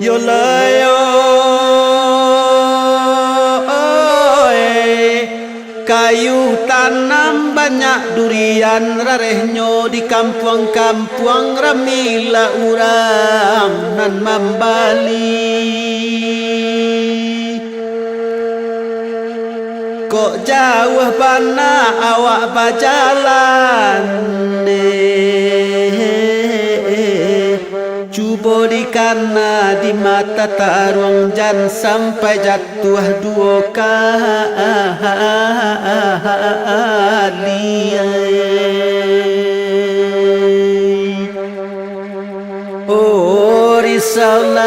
Yolayo kayu tanam banyak durian rarehnyo di kampung-kampung ramila urang nan membali kok jauh bana awak berjalan cuba dikana di mata tarung jan sampai jatuh dua kali. Oh risaulah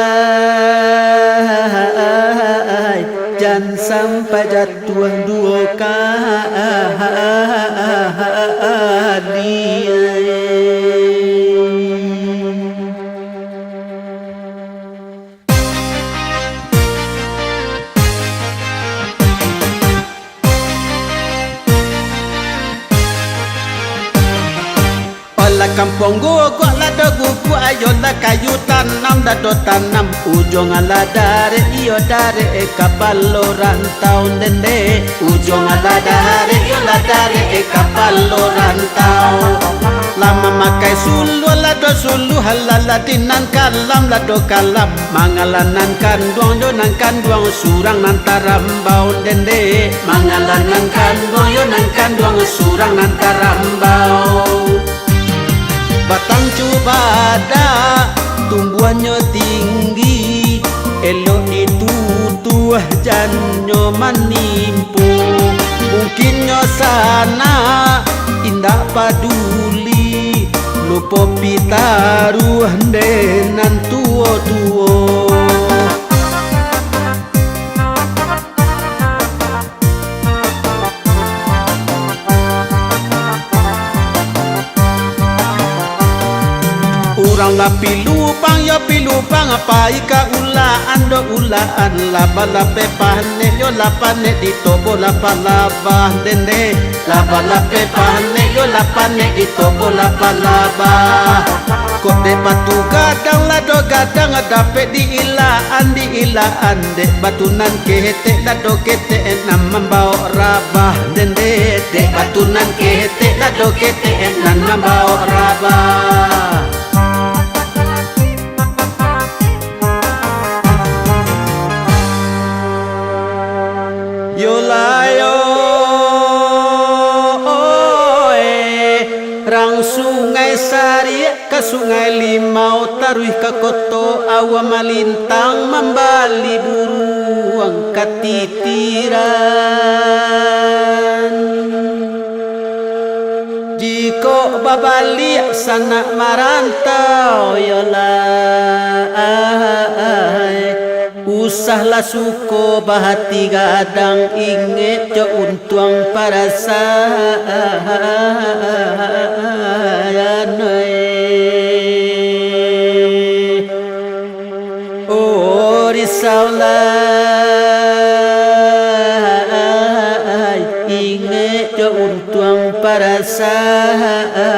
jan sampai jatuh dua kali. Kampung gua lada gugu ayo la kayu tanam dado tanam ujung ala dare iyo dare kapal lo rantau dende ujung ala dare iyo la dare kapal lo rantau lama makai sulu lado sulu halala dinan kalam lado kalam mangalanan kanduang yo nan kanduang surang nantarambau dende mangalanan kanduang yo nan kanduang surang nantarambau. Batang cubada tumbuhannya tinggi elok ditutuh janyo manimpu mungkinnya sana indah paduli lupa pitaruh denan tuo-tuo. Urang la pilupang yo pilupang apa ika ulaan do ulaan laba lape pane yo lapane ditobo lapa laba dende laba lape pane yo lapane ditobo lapa laba kote batu gadang lado gadang dape di ilaan dek batunan kete lado kete enam membau rabah dende dek batunan kete lado kete enam membau rabah. Yolayo rang sungai Sari ke sungai Limau taruh ke koto awam malintang membali buruang katitiran jiko babali sana marantau yolai usahlah suko bahati gadang inget jo untuang para sayanoi oh risaulah inget jo untuang para sayanoi.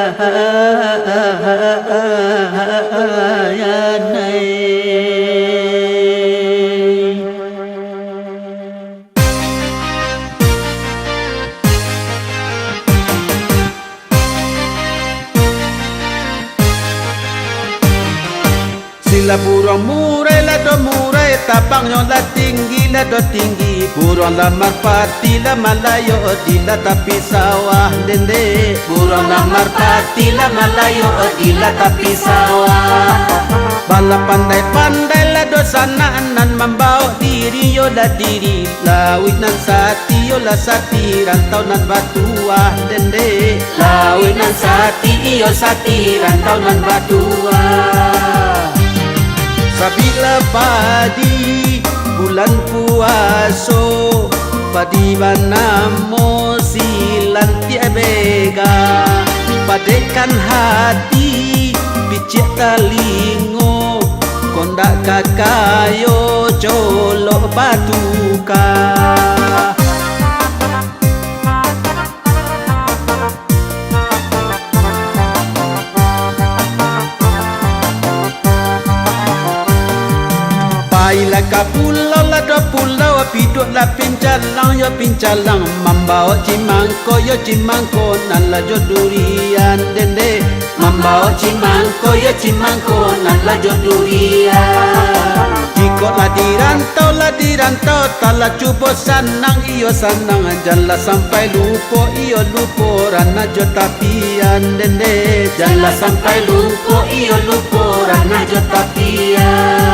Sila burung murai tapangnya la tinggi burung la marpati la malayo dila tapi sawah dende burung la marpati la malayo dila tapi sawah Pala pandai-pandai lah dosa nan membawa diri yo lah diri lawit nan sati yo lah sati rantau nan batua dende lawit nan sati yo sati rantau nan batua sabila padi bulan puaso padi banamo silan tiabega padekan hati picit talingo kondak kakayo colok batuka Baila ka pulau la do pulau piduk la pincalang membawa cimangko yo cimangko nan la jo durian dende membawa cimangko yo cimangko nan la jo durian jiko la dirantau tala cubo sanang iyo sanang jangan sampai lupo iyo lupo rana jo tapian dende jangan sampai lupo iyo lupo rana jo tapian